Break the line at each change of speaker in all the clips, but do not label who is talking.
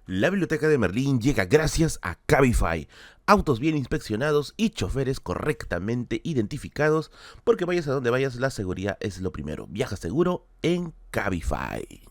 La biblioteca de Merlín llega gracias a Cabify. Autos bien inspeccionados y choferes correctamente identificados, porque vayas a donde vayas, la seguridad es lo primero. Viaja seguro en Cabify.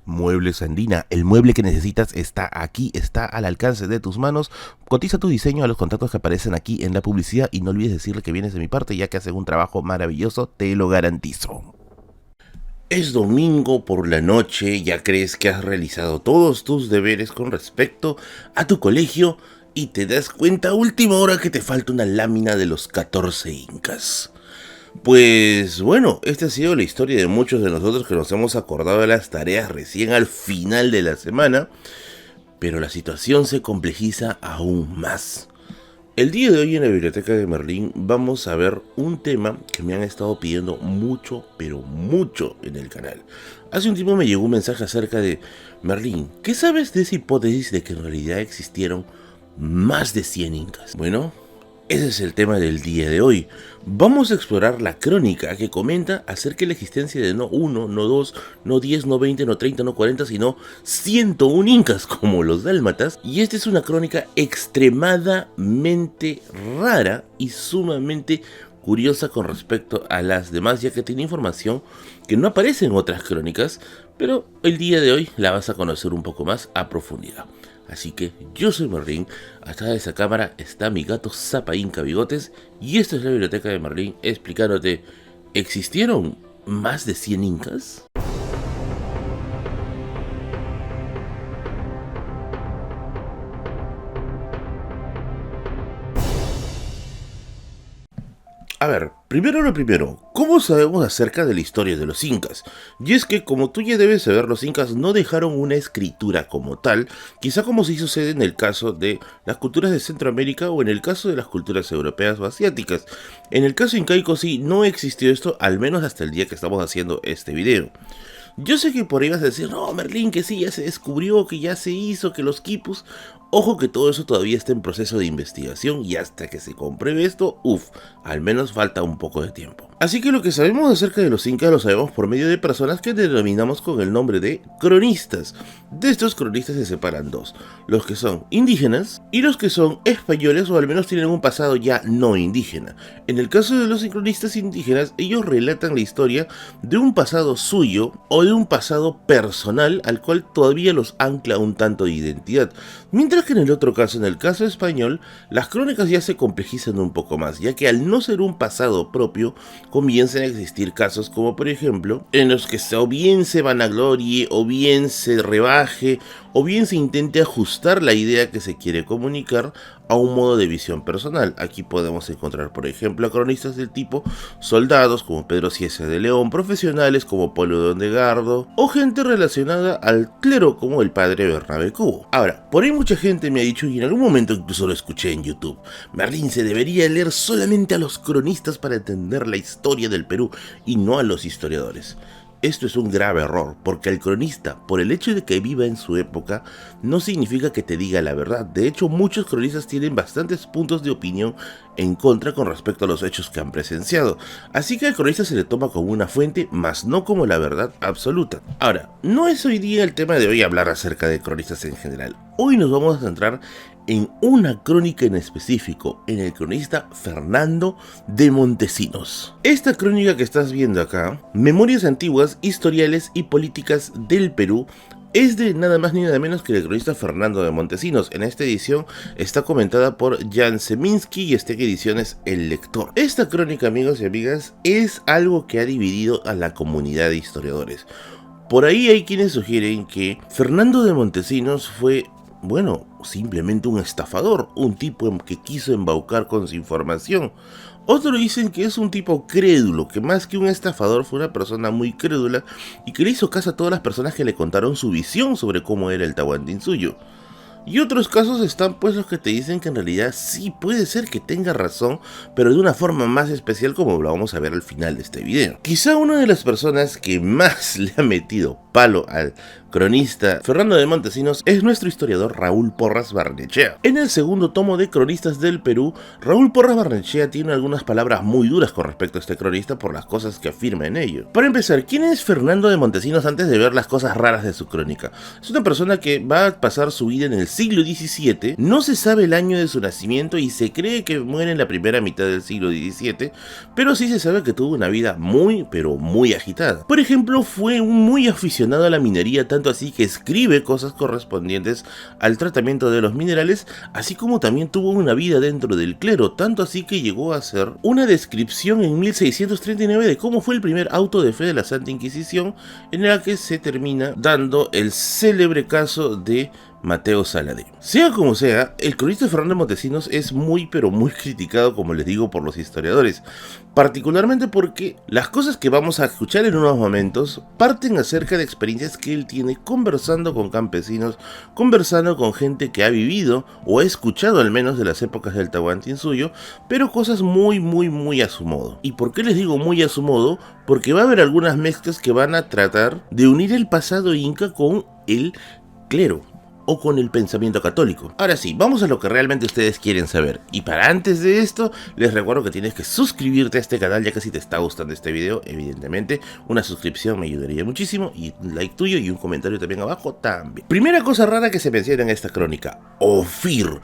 Muebles Andina, el mueble que necesitas está aquí, está al alcance de tus manos. Cotiza tu diseño a los contactos que aparecen aquí en la publicidad y no olvides decirle que vienes de mi parte, ya que hacen un trabajo maravilloso, te lo garantizo. Es domingo por la noche, ya crees que has realizado todos tus deberes con respecto a tu colegio y te das cuenta a última hora que te falta una lámina de los 14 incas. Pues bueno, esta ha sido la historia de muchos de nosotros que nos hemos acordado de las tareas recién al final de la semana, pero la situación se complejiza aún más. El día de hoy en la biblioteca de Merlín vamos a ver un tema que me han estado pidiendo mucho, pero mucho en el canal. Hace un tiempo me llegó un mensaje acerca de: Merlín, ¿qué sabes de esa hipótesis de que en realidad existieron más de 100 incas? Bueno, ese es el tema del día de hoy. Vamos a explorar la crónica que comenta acerca de la existencia de no uno, no dos, no 10, no 20, no 30, no 40, sino 101 incas como los dálmatas. Y esta es una crónica extremadamente rara y sumamente curiosa con respecto a las demás, ya que tiene información que no aparece en otras crónicas, pero el día de hoy la vas a conocer un poco más a profundidad. Así que yo soy Merlín, atrás de esa cámara está mi gato Zapa Inca Bigotes y esta es la biblioteca de Merlín explicándote: ¿existieron más de 100 incas? A ver, primero lo primero, ¿cómo sabemos acerca de la historia de los incas? Y es que, como tú ya debes saber, los incas no dejaron una escritura como tal, quizá como sí sucede en el caso de las culturas de Centroamérica o en el caso de las culturas europeas o asiáticas. En el caso incaico sí, no existió esto, al menos hasta el día que estamos haciendo este video. Yo sé que por ahí vas a decir: no, Merlín, que sí, ya se descubrió, que ya se hizo, que los quipus... Ojo que todo eso todavía está en proceso de investigación y hasta que se compruebe esto, al menos falta un poco de tiempo. Así que lo que sabemos acerca de los incas lo sabemos por medio de personas que denominamos con el nombre de cronistas. De estos cronistas se separan dos: los que son indígenas y los que son españoles o al menos tienen un pasado ya no indígena. En el caso de los cronistas indígenas, ellos relatan la historia de un pasado suyo o de un pasado personal al cual todavía los ancla un tanto de identidad. Mientras que en el otro caso, en el caso español, las crónicas ya se complejizan un poco más, ya que al no ser un pasado propio, comienzan a existir casos como por ejemplo, en los que o bien se vanaglorie, o bien se rebaje, o bien se intente ajustar la idea que se quiere comunicar a un modo de visión personal. Aquí podemos encontrar por ejemplo a cronistas del tipo soldados como Pedro Cieza de León, profesionales como Polo de Gardo, o gente relacionada al clero como el padre Bernabé Cubo. Ahora, por ahí mucha gente me ha dicho, y en algún momento incluso lo escuché en YouTube: Merlín, se debería leer solamente a los cronistas para entender la historia del Perú y no a los historiadores. Esto es un grave error, porque el cronista, por el hecho de que viva en su época, no significa que te diga la verdad. De hecho, muchos cronistas tienen bastantes puntos de opinión en contra con respecto a los hechos que han presenciado. Así que al cronista se le toma como una fuente, mas no como la verdad absoluta. Ahora, no es hoy día el tema de hoy hablar acerca de cronistas en general. Hoy nos vamos a centrar en una crónica en específico, en el cronista Fernando de Montesinos. Esta crónica que estás viendo acá, Memorias antiguas, historiales y políticas del Perú, es de nada más ni nada menos que el cronista Fernando de Montesinos. En esta edición está comentada por Jan Seminski y está en ediciones El Lector. Esta crónica, amigos y amigas, es algo que ha dividido a la comunidad de historiadores. Por ahí hay quienes sugieren que Fernando de Montesinos fue, bueno, simplemente un estafador, un tipo que quiso embaucar con su información. Otros dicen que es un tipo crédulo, que más que un estafador fue una persona muy crédula y que le hizo caso a todas las personas que le contaron su visión sobre cómo era el Tahuantinsuyo. Y otros casos están pues los que te dicen que en realidad sí puede ser que tenga razón, pero de una forma más especial, como lo vamos a ver al final de este video. Quizá una de las personas que más le ha metido palo al cronista Fernando de Montesinos es nuestro historiador Raúl Porras Barnechea. En el segundo tomo de Cronistas del Perú, Raúl Porras Barnechea tiene algunas palabras muy duras con respecto a este cronista por las cosas que afirma en ello. Para empezar, ¿quién es Fernando de Montesinos antes de ver las cosas raras de su crónica? Es una persona que va a pasar su vida en el siglo XVII, no se sabe el año de su nacimiento y se cree que muere en la primera mitad del siglo XVII, pero sí se sabe que tuvo una vida muy, pero muy agitada. Por ejemplo, fue muy aficionado a la minería, tanto así que escribe cosas correspondientes al tratamiento de los minerales, así como también tuvo una vida dentro del clero, tanto así que llegó a hacer una descripción en 1639 de cómo fue el primer auto de fe de la Santa Inquisición, en la que se termina dando el célebre caso de Mateo Saladín. Sea como sea, el cronista Fernando de Montesinos es muy pero muy criticado, como les digo, por los historiadores, particularmente porque las cosas que vamos a escuchar en unos momentos parten acerca de experiencias que él tiene conversando con campesinos, conversando con gente que ha vivido o ha escuchado al menos de las épocas del Tahuantinsuyo, pero cosas muy a su modo. ¿Y por qué les digo muy a su modo? Porque va a haber algunas mezclas que van a tratar de unir el pasado inca con el clero o con el pensamiento católico. Ahora sí, vamos a lo que realmente ustedes quieren saber. Y para antes de esto, les recuerdo que tienes que suscribirte a este canal, ya que si te está gustando este video, evidentemente, una suscripción me ayudaría muchísimo, y un like tuyo y un comentario también abajo también. Primera cosa rara que se menciona en esta crónica: Ofir.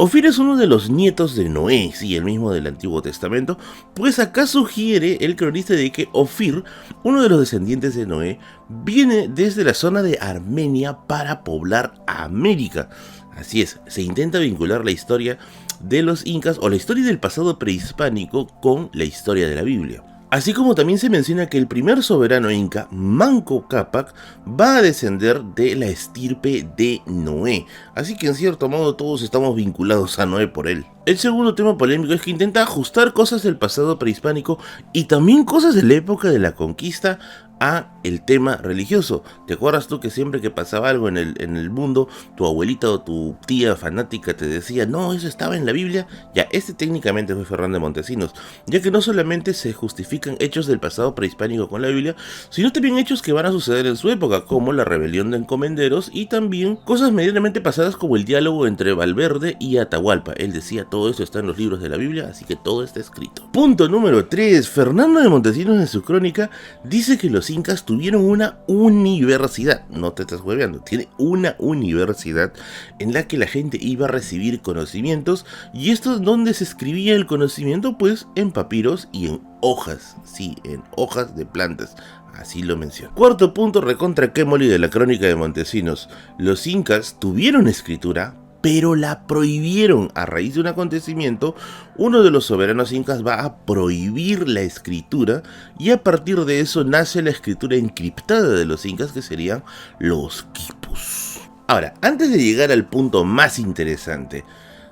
Ofir es uno de los nietos de Noé, sí, el mismo del Antiguo Testamento, pues acá sugiere el cronista de que Ofir, uno de los descendientes de Noé, viene desde la zona de Armenia para poblar América. Así es, se intenta vincular la historia de los incas o la historia del pasado prehispánico con la historia de la Biblia. Así como también se menciona que el primer soberano inca, Manco Cápac, va a descender de la estirpe de Noé. Así que en cierto modo todos estamos vinculados a Noé por él. El segundo tema polémico es que intenta ajustar cosas del pasado prehispánico y también cosas de la época de la conquista a el tema religioso. ¿Te acuerdas tú que siempre que pasaba algo en el mundo, tu abuelita o tu tía fanática te decía, no, eso estaba en la Biblia? Ya, este técnicamente fue Fernando de Montesinos, ya que no solamente se justifican hechos del pasado prehispánico con la Biblia, sino también hechos que van a suceder en su época, como la rebelión de encomenderos y también cosas medianamente pasadas como el diálogo entre Valverde y Atahualpa. Él decía, todo esto está en los libros de la Biblia, así que todo está escrito. Punto número 3. Fernando de Montesinos en su crónica dice que los incas tuvieron una universidad, no te estás hueveando, tiene una universidad en la que la gente iba a recibir conocimientos, y esto es donde se escribía el conocimiento, pues en papiros y en hojas, sí, en hojas de plantas. Así lo menciona. Cuarto punto recontra Quémoli de la crónica de Montesinos: los incas tuvieron escritura, pero la prohibieron. A raíz de un acontecimiento, uno de los soberanos incas va a prohibir la escritura, y a partir de eso nace la escritura encriptada de los incas, que serían los quipus. Ahora, antes de llegar al punto más interesante,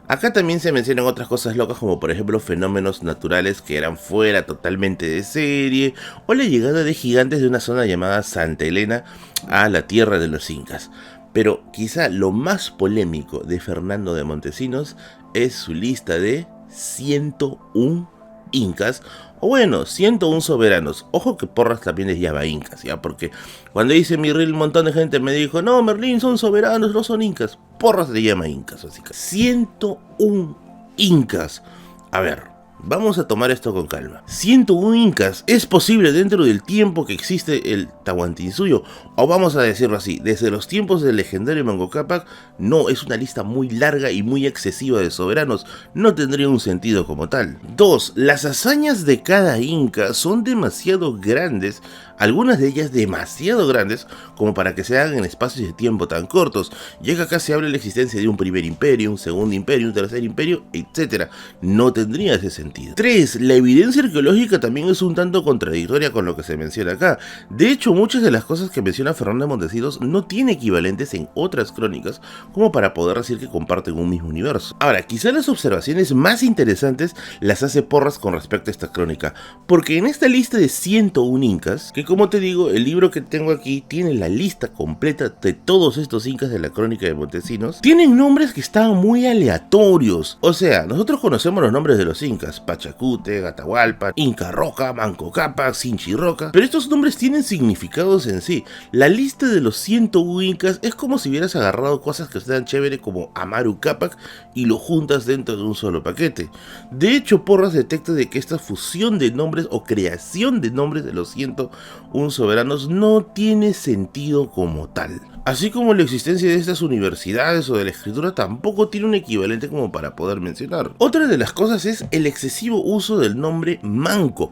acá también se mencionan otras cosas locas, como por ejemplo fenómenos naturales que eran fuera totalmente de serie, o la llegada de gigantes de una zona llamada Santa Elena a la tierra de los incas. Pero quizá lo más polémico de Fernando de Montesinos es su lista de 101 incas, o bueno, 101 soberanos. Ojo que Porras también les llama incas, ¿ya? Porque cuando dice mi reel, un montón de gente me dijo, no, Merlín, son soberanos, no son incas. Porras le llama incas, así que 101 incas. A ver, vamos a tomar esto con calma. 101 incas, ¿es posible dentro del tiempo que existe el Tahuantinsuyo? O vamos a decirlo así, desde los tiempos del legendario Manco Cápac. No, es una lista muy larga y muy excesiva de soberanos, no tendría un sentido como tal. 2. Las hazañas de cada inca son demasiado grandes, algunas de ellas demasiado grandes como para que se hagan en espacios de tiempo tan cortos, ya que acá se habla de la existencia de un primer imperio, un segundo imperio, un tercer imperio, etc. No tendría ese sentido. 3. La evidencia arqueológica también es un tanto contradictoria con lo que se menciona acá. De hecho, muchas de las cosas que menciona Fernando de Montesinos no tiene equivalentes en otras crónicas como para poder decir que comparten un mismo universo. Ahora, quizá las observaciones más interesantes las hace Porras con respecto a esta crónica, porque en esta lista de 101 incas, que como te digo, el libro que tengo aquí tiene la lista completa de todos estos incas de la Crónica de Montesinos. Tienen nombres que están muy aleatorios. O sea, nosotros conocemos los nombres de los incas: Pachacute, Atahualpa, Inca Roca, Manco Cápac, Sinchi Roca. Pero estos nombres tienen significados en sí. La lista de los 101 incas es como si hubieras agarrado cosas que están chévere como Amaru Cápac y lo juntas dentro de un solo paquete. De hecho, Porras detecta de que esta fusión de nombres o creación de nombres de los 101 soberanos no tiene sentido como tal. Así como la existencia de estas universidades o de la escritura tampoco tiene un equivalente como para poder mencionar. Otra de las cosas es el excesivo uso del nombre Manco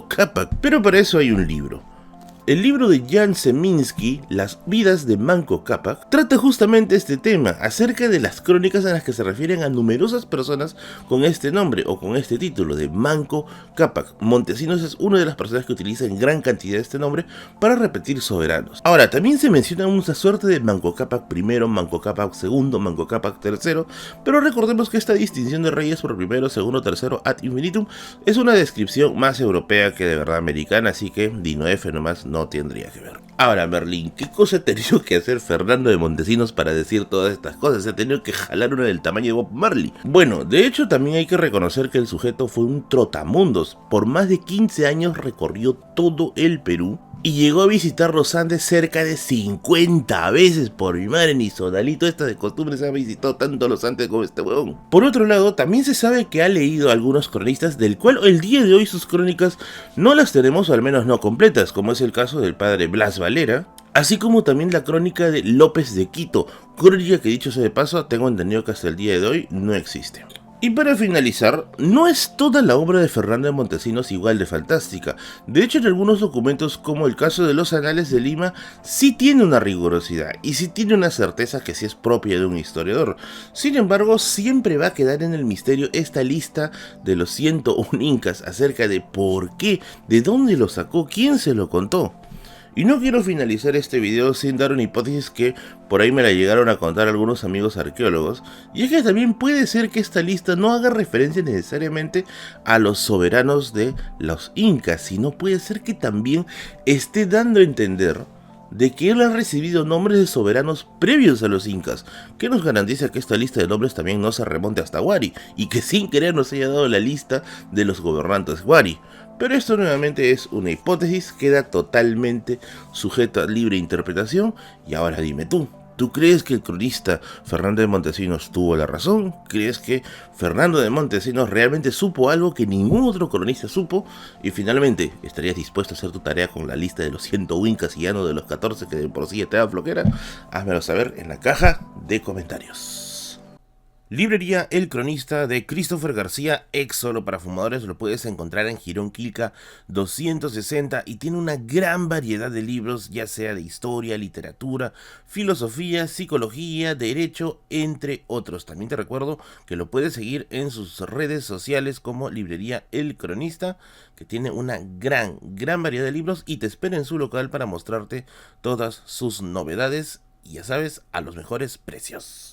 Cápac, pero para eso hay un libro. El libro de Jan Seminsky, Las vidas de Manco Cápac, trata justamente este tema, acerca de las crónicas en las que se refieren a numerosas personas con este nombre o con este título de Manco Cápac. Montesinos es una de las personas que utiliza en gran cantidad este nombre para repetir soberanos. Ahora, también se menciona una suerte de Manco Cápac I, Manco Cápac II, Manco Cápac III, pero recordemos que esta distinción de reyes por primero, segundo, tercero ad infinitum es una descripción más europea que de verdad americana, así que Dino F nomás no tendría que ver. Ahora, Merlín, ¿qué cosa ha tenido que hacer Fernando de Montesinos para decir todas estas cosas? Se ha tenido que jalar una del tamaño de Bob Marley. Bueno, de hecho también hay que reconocer que el sujeto fue un trotamundos. Por más de 15 años recorrió todo el Perú y llegó a visitar los Andes cerca de 50 veces. Por mi madre, ni Sodalito esta de costumbre se ha visitado tanto los Andes como este huevón. Por otro lado, también se sabe que ha leído a algunos cronistas, del cual el día de hoy sus crónicas no las tenemos, o al menos no completas, como es el caso del padre Blas Valera, así como también la crónica de López de Quito, crónica que, dicho sea de paso, tengo entendido que hasta el día de hoy no existe. Y para finalizar, no es toda la obra de Fernando de Montesinos igual de fantástica. De hecho, en algunos documentos, como el caso de los Anales de Lima, sí tiene una rigurosidad y sí tiene una certeza que sí es propia de un historiador. Sin embargo, siempre va a quedar en el misterio esta lista de los 101 incas acerca de por qué, de dónde lo sacó, quién se lo contó. Y no quiero finalizar este video sin dar una hipótesis que por ahí me la llegaron a contar algunos amigos arqueólogos, y es que también puede ser que esta lista no haga referencia necesariamente a los soberanos de los incas, sino puede ser que también esté dando a entender de que él ha recibido nombres de soberanos previos a los incas, que nos garantiza que esta lista de nombres también no se remonte hasta Huari, y que sin querer nos haya dado la lista de los gobernantes Huari. Pero esto nuevamente es una hipótesis, queda totalmente sujeto a libre interpretación. Y ahora dime tú, ¿tú crees que el cronista Fernando de Montesinos tuvo la razón? ¿Crees que Fernando de Montesinos realmente supo algo que ningún otro cronista supo? Y finalmente, ¿estarías dispuesto a hacer tu tarea con la lista de los 101 incas y ya no de los 14 que de por sí ya te da flojera? Házmelo saber en la caja de comentarios. Librería El Cronista de Christopher García, ex Solo para Fumadores, lo puedes encontrar en Girón Quilca 260 y tiene una gran variedad de libros, ya sea de historia, literatura, filosofía, psicología, derecho, entre otros. También te recuerdo que lo puedes seguir en sus redes sociales como Librería El Cronista, que tiene una gran variedad de libros y te espera en su local para mostrarte todas sus novedades y, ya sabes, a los mejores precios.